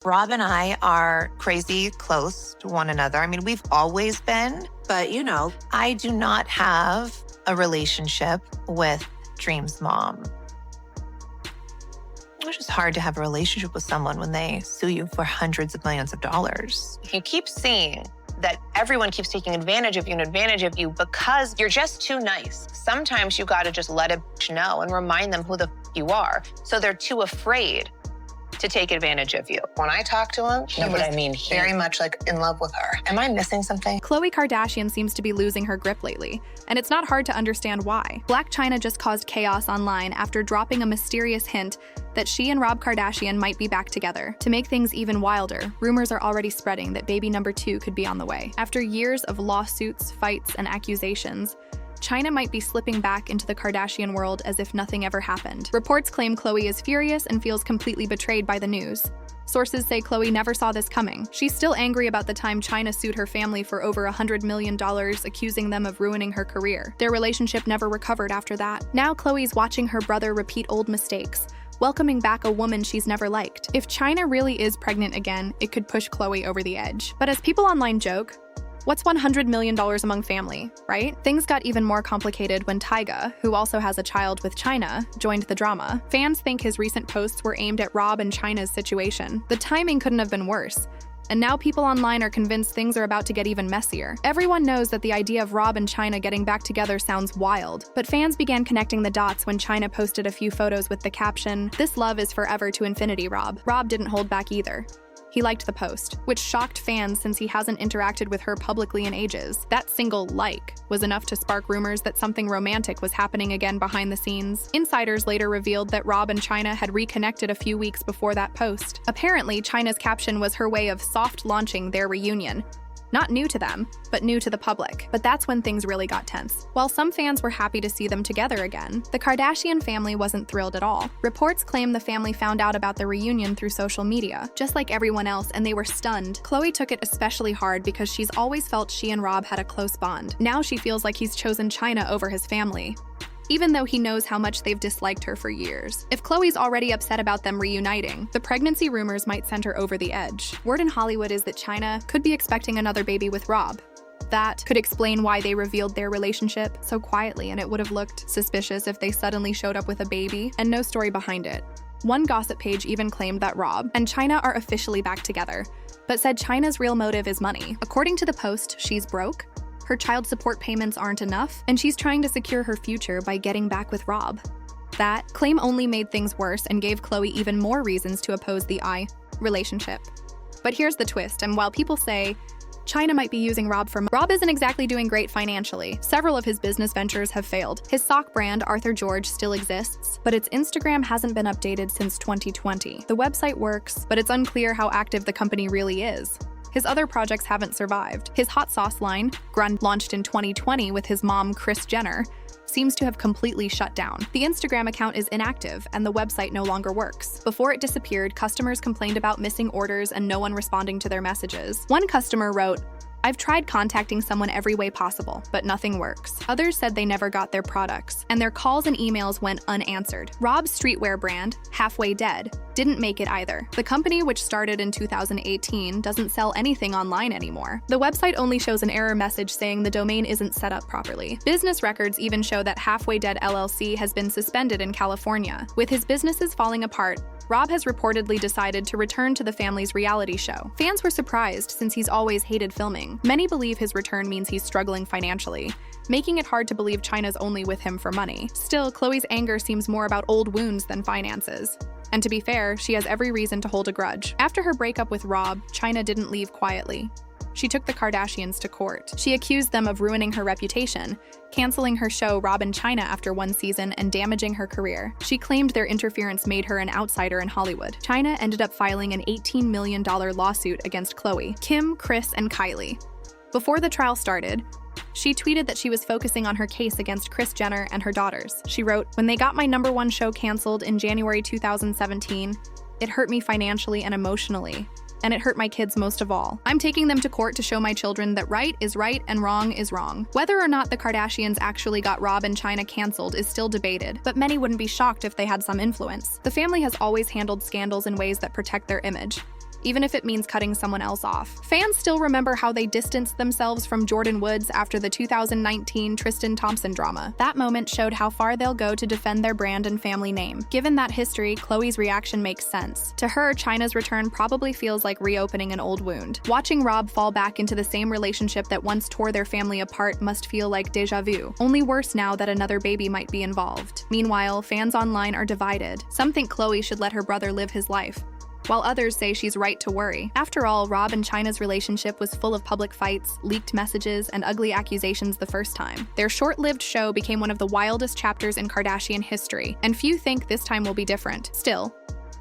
Rob and I are crazy close to one another. I mean, we've always been. But, I do not have a relationship with Dream's mom. It's just hard to have a relationship with someone when they sue you for hundreds of millions of dollars. You keep seeing that everyone keeps taking advantage of you because you're just too nice. Sometimes you gotta just let a bitch know and remind them who the you are. So they're too afraid to take advantage of you. When I talked to him, he was very much like in love with her. Am I missing something? Khloe Kardashian seems to be losing her grip lately, and it's not hard to understand why. Blac Chyna just caused chaos online after dropping a mysterious hint that she and Rob Kardashian might be back together. To make things even wilder, rumors are already spreading that baby number 2 could be on the way. After years of lawsuits, fights, and accusations, Chyna might be slipping back into the Kardashian world as if nothing ever happened. Reports claim Khloe is furious and feels completely betrayed by the news. Sources say Khloe never saw this coming. She's still angry about the time Chyna sued her family for over $100 million, accusing them of ruining her career. Their relationship never recovered after that. Now Khloe's watching her brother repeat old mistakes, welcoming back a woman she's never liked. If Chyna really is pregnant again, it could push Khloe over the edge. But as people online joke, what's $100 million among family, right? Things got even more complicated when Tyga, who also has a child with Chyna, joined the drama. Fans think his recent posts were aimed at Rob and Chyna's situation. The timing couldn't have been worse. And now people online are convinced things are about to get even messier. Everyone knows that the idea of Rob and Chyna getting back together sounds wild, but fans began connecting the dots when Chyna posted a few photos with the caption, "This love is forever to infinity, Rob." Rob didn't hold back either. He liked the post, which shocked fans since he hasn't interacted with her publicly in ages. That single like was enough to spark rumors that something romantic was happening again behind the scenes. Insiders later revealed that Rob and Chyna had reconnected a few weeks before that post. Apparently, Chyna's caption was her way of soft launching their reunion. Not new to them, but new to the public. But that's when things really got tense. While some fans were happy to see them together again, the Kardashian family wasn't thrilled at all. Reports claim the family found out about the reunion through social media, just like everyone else, and they were stunned. Khloe took it especially hard because she's always felt she and Rob had a close bond. Now she feels like he's chosen Chyna over his family, even though he knows how much they've disliked her for years. If Khloe's already upset about them reuniting, the pregnancy rumors might send her over the edge. Word in Hollywood is that Chyna could be expecting another baby with Rob. That could explain why they revealed their relationship so quietly, and it would have looked suspicious if they suddenly showed up with a baby and no story behind it. One gossip page even claimed that Rob and Chyna are officially back together, but said Chyna's real motive is money. According to the post, she's broke, her child support payments aren't enough, and she's trying to secure her future by getting back with Rob. That claim only made things worse and gave Khloe even more reasons to oppose the relationship. But here's the twist, and while people say Chyna might be using Rob for money, Rob isn't exactly doing great financially. Several of his business ventures have failed. His sock brand, Arthur George, still exists, but its Instagram hasn't been updated since 2020. The website works, but it's unclear how active the company really is. His other projects haven't survived. His hot sauce line, Grund, launched in 2020 with his mom, Kris Jenner, seems to have completely shut down. The Instagram account is inactive, and the website no longer works. Before it disappeared, customers complained about missing orders and no one responding to their messages. One customer wrote, "I've tried contacting someone every way possible, but nothing works." Others said they never got their products, and their calls and emails went unanswered. Rob's streetwear brand, Halfway Dead, didn't make it either. The company, which started in 2018, doesn't sell anything online anymore. The website only shows an error message saying the domain isn't set up properly. Business records even show that Halfway Dead LLC has been suspended in California. With his businesses falling apart, Rob has reportedly decided to return to the family's reality show. Fans were surprised since he's always hated filming. Many believe his return means he's struggling financially, making it hard to believe Chyna's only with him for money. Still, Khloe's anger seems more about old wounds than finances. And to be fair, she has every reason to hold a grudge. After her breakup with Rob, Chyna didn't leave quietly. She took the Kardashians to court. She accused them of ruining her reputation, canceling her show Rob and Chyna after one season, and damaging her career. She claimed their interference made her an outsider in Hollywood. Chyna ended up filing an $18 million lawsuit against Khloe, Kim, Kris, and Kylie. Before the trial started, she tweeted that she was focusing on her case against Kris Jenner and her daughters. She wrote, "When they got my #1 show canceled in January 2017, it hurt me financially and emotionally. And it hurt my kids most of all. I'm taking them to court to show my children that right is right and wrong is wrong." Whether or not the Kardashians actually got Rob and Chyna canceled is still debated, but many wouldn't be shocked if they had some influence. The family has always handled scandals in ways that protect their image. even if it means cutting someone else off. Fans still remember how they distanced themselves from Jordyn Woods after the 2019 Tristan Thompson drama. That moment showed how far they'll go to defend their brand and family name. Given that history, Khloe's reaction makes sense. To her, Chyna's return probably feels like reopening an old wound. Watching Rob fall back into the same relationship that once tore their family apart must feel like déjà vu, only worse now that another baby might be involved. Meanwhile, fans online are divided. Some think Khloe should let her brother live his life, while others say she's right to worry. After all, Rob and Chyna's relationship was full of public fights, leaked messages, and ugly accusations the first time. Their short-lived show became one of the wildest chapters in Kardashian history, and few think this time will be different. Still,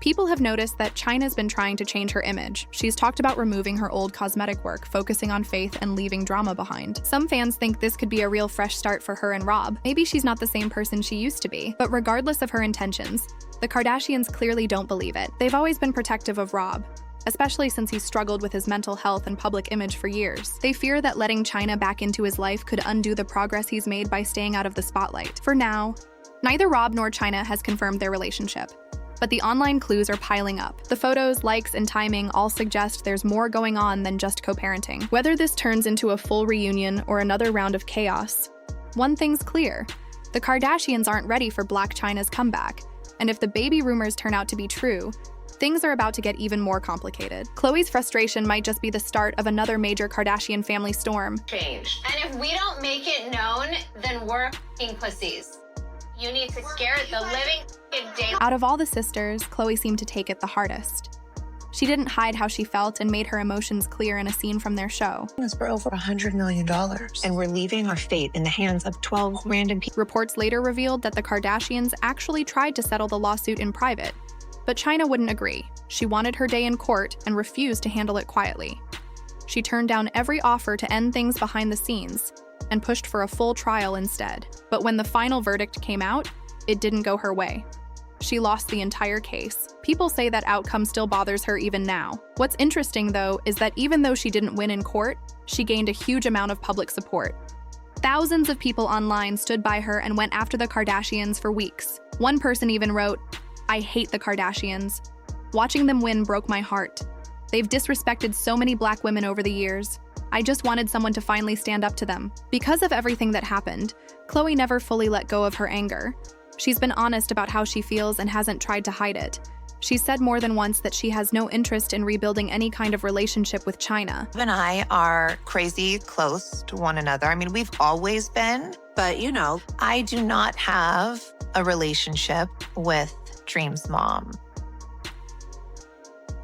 people have noticed that Chyna's been trying to change her image. She's talked about removing her old cosmetic work, focusing on faith, and leaving drama behind. Some fans think this could be a real fresh start for her and Rob. Maybe she's not the same person she used to be. But regardless of her intentions, the Kardashians clearly don't believe it. They've always been protective of Rob, especially since he's struggled with his mental health and public image for years. They fear that letting Chyna back into his life could undo the progress he's made by staying out of the spotlight. For now, neither Rob nor Chyna has confirmed their relationship, but the online clues are piling up. The photos, likes, and timing all suggest there's more going on than just co-parenting. Whether this turns into a full reunion or another round of chaos, one thing's clear: the Kardashians aren't ready for Blac Chyna's comeback. And if the baby rumors turn out to be true, things are about to get even more complicated. Khloe's frustration might just be the start of another major Kardashian family storm. Change. And if we don't make it known, then we're f***ing pussies. You need to scare the living daylight. Out of all the sisters, Khloe seemed to take it the hardest. She didn't hide how she felt and made her emotions clear in a scene from their show. It's for over $100 million. And we're leaving our fate in the hands of 12 random people. Reports later revealed that the Kardashians actually tried to settle the lawsuit in private, but Chyna wouldn't agree. She wanted her day in court and refused to handle it quietly. She turned down every offer to end things behind the scenes and pushed for a full trial instead. But when the final verdict came out, it didn't go her way. She lost the entire case. People say that outcome still bothers her even now. What's interesting, though, is that even though she didn't win in court, she gained a huge amount of public support. Thousands of people online stood by her and went after the Kardashians for weeks. One person even wrote, "I hate the Kardashians. Watching them win broke my heart. They've disrespected so many Black women over the years. I just wanted someone to finally stand up to them." Because of everything that happened, Khloe never fully let go of her anger. She's been honest about how she feels and hasn't tried to hide it. She's said more than once that she has no interest in rebuilding any kind of relationship with Chyna. Rob and I are crazy close to one another. I mean, we've always been, but I do not have a relationship with Dream's mom.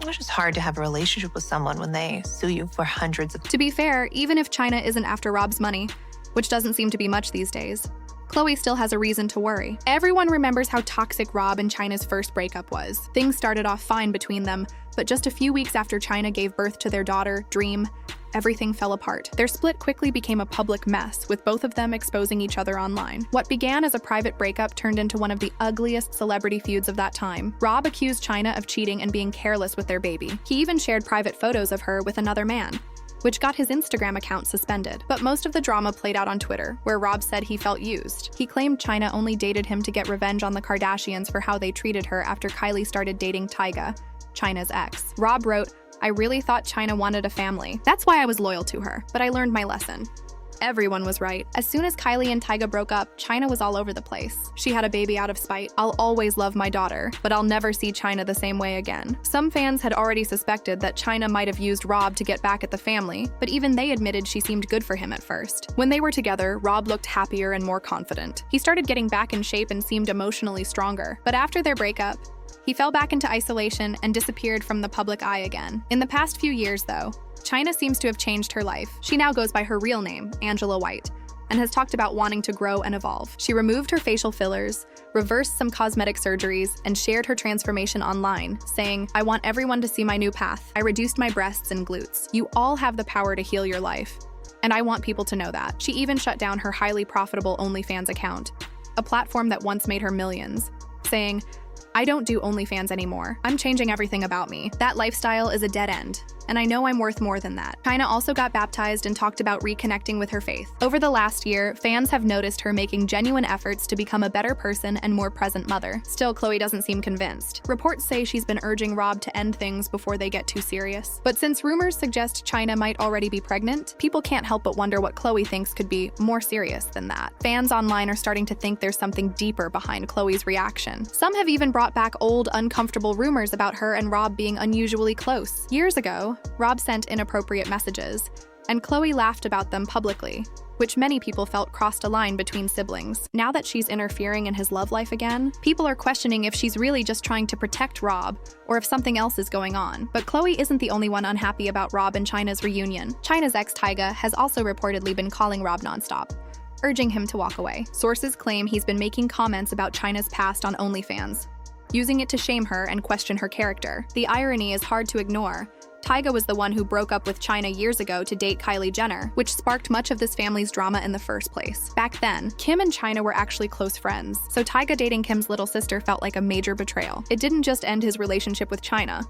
It's just hard to have a relationship with someone when they sue you for hundreds of. To be fair, even if Chyna isn't after Rob's money, which doesn't seem to be much these days, Khloe still has a reason to worry. Everyone remembers how toxic Rob and Chyna's first breakup was. Things started off fine between them, but just a few weeks after Chyna gave birth to their daughter, Dream, everything fell apart. Their split quickly became a public mess, with both of them exposing each other online. What began as a private breakup turned into one of the ugliest celebrity feuds of that time. Rob accused Chyna of cheating and being careless with their baby. He even shared private photos of her with another man, which got his Instagram account suspended. But most of the drama played out on Twitter, where Rob said he felt used. He claimed Chyna only dated him to get revenge on the Kardashians for how they treated her after Kylie started dating Tyga, Chyna's ex. Rob wrote, "I really thought Chyna wanted a family. That's why I was loyal to her, but I learned my lesson." Everyone was right. As soon as Kylie and Tyga broke up, Chyna was all over the place. She had a baby out of spite. "I'll always love my daughter, but I'll never see Chyna the same way again." Some fans had already suspected that Chyna might have used Rob to get back at the family, but even they admitted she seemed good for him at first. When they were together, Rob looked happier and more confident. He started getting back in shape and seemed emotionally stronger. But after their breakup, he fell back into isolation and disappeared from the public eye again. In the past few years, though, Chyna seems to have changed her life. She now goes by her real name, Angela White, and has talked about wanting to grow and evolve. She removed her facial fillers, reversed some cosmetic surgeries, and shared her transformation online, saying, "I want everyone to see my new path. I reduced my breasts and glutes. You all have the power to heal your life, and I want people to know that." She even shut down her highly profitable OnlyFans account, a platform that once made her millions, saying, "I don't do OnlyFans anymore. I'm changing everything about me. That lifestyle is a dead end. and I know I'm worth more than that. Chyna also got baptized and talked about reconnecting with her faith. Over the last year, fans have noticed her making genuine efforts to become a better person and more present mother. Still, Khloe doesn't seem convinced. Reports say she's been urging Rob to end things before they get too serious. But since rumors suggest Chyna might already be pregnant, people can't help but wonder what Khloe thinks could be more serious than that. Fans online are starting to think there's something deeper behind Khloe's reaction. Some have even brought back old, uncomfortable rumors about her and Rob being unusually close. Years ago, Rob sent inappropriate messages, and Khloe laughed about them publicly, which many people felt crossed a line between siblings. Now that she's interfering in his love life again, people are questioning if she's really just trying to protect Rob or if something else is going on. But Khloe isn't the only one unhappy about Rob and Chyna's reunion. Chyna's ex Tyga has also reportedly been calling Rob nonstop, urging him to walk away. Sources claim he's been making comments about Chyna's past on OnlyFans, using it to shame her and question her character. The irony is hard to ignore. Tyga was the one who broke up with Chyna years ago to date Kylie Jenner, which sparked much of this family's drama in the first place. Back then, Kim and Chyna were actually close friends, so Tyga dating Kim's little sister felt like a major betrayal. It didn't just end his relationship with Chyna.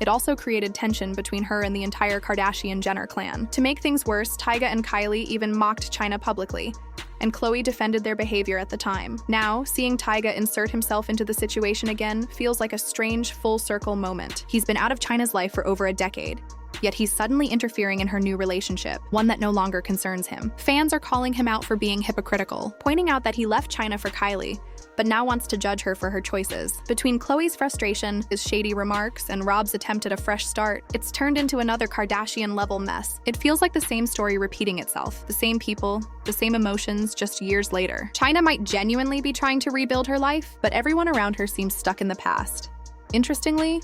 It also created tension between her and the entire Kardashian-Jenner clan. To make things worse, Tyga and Kylie even mocked Chyna publicly, and Khloe defended their behavior at the time. Now, seeing Tyga insert himself into the situation again feels like a strange full-circle moment. He's been out of Chyna's life for over a decade, yet he's suddenly interfering in her new relationship, one that no longer concerns him. Fans are calling him out for being hypocritical, pointing out that he left Chyna for Kylie, but now wants to judge her for her choices. Between Khloe's frustration, his shady remarks, and Rob's attempt at a fresh start, it's turned into another Kardashian-level mess. It feels like the same story repeating itself, the same people, the same emotions, just years later. Chyna might genuinely be trying to rebuild her life, but everyone around her seems stuck in the past. Interestingly,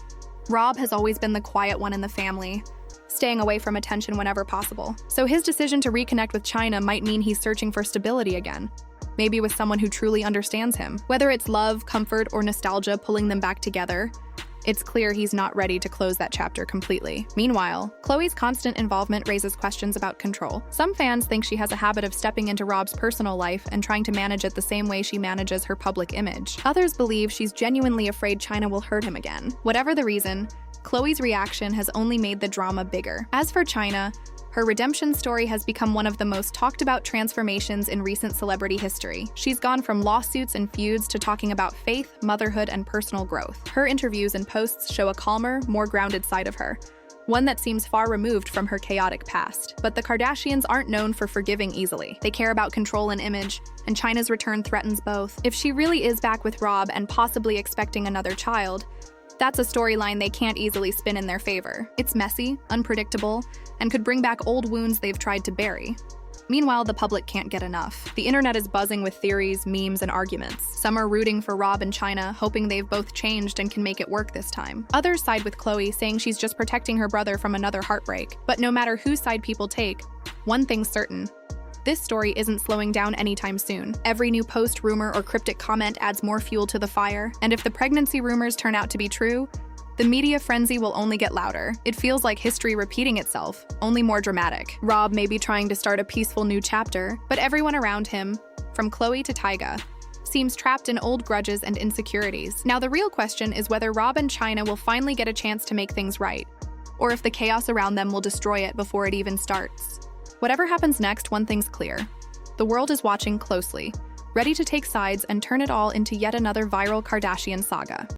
Rob has always been the quiet one in the family, staying away from attention whenever possible. So his decision to reconnect with Chyna might mean he's searching for stability again, maybe with someone who truly understands him. Whether it's love, comfort, or nostalgia pulling them back together, it's clear he's not ready to close that chapter completely. Meanwhile, Khloe's constant involvement raises questions about control. Some fans think she has a habit of stepping into Rob's personal life and trying to manage it the same way she manages her public image. Others believe she's genuinely afraid Chyna will hurt him again. Whatever the reason, Khloe's reaction has only made the drama bigger. As for Chyna, her redemption story has become one of the most talked about transformations in recent celebrity history. She's gone from lawsuits and feuds to talking about faith, motherhood, and personal growth. Her interviews and posts show a calmer, more grounded side of her, one that seems far removed from her chaotic past. But the Kardashians aren't known for forgiving easily. They care about control and image, and Chyna's return threatens both. If she really is back with Rob and possibly expecting another child, that's a storyline they can't easily spin in their favor. It's messy, unpredictable, and could bring back old wounds they've tried to bury. Meanwhile, the public can't get enough. The internet is buzzing with theories, memes, and arguments. Some are rooting for Rob and Chyna, hoping they've both changed and can make it work this time. Others side with Khloe, saying she's just protecting her brother from another heartbreak. But no matter whose side people take, one thing's certain: this story isn't slowing down anytime soon. Every new post, rumor, or cryptic comment adds more fuel to the fire. And if the pregnancy rumors turn out to be true, the media frenzy will only get louder. It feels like history repeating itself, only more dramatic. Rob may be trying to start a peaceful new chapter, but everyone around him, from Khloe to Tyga, seems trapped in old grudges and insecurities. Now the real question is whether Rob and Chyna will finally get a chance to make things right, or if the chaos around them will destroy it before it even starts. Whatever happens next, one thing's clear: the world is watching closely, ready to take sides and turn it all into yet another viral Kardashian saga.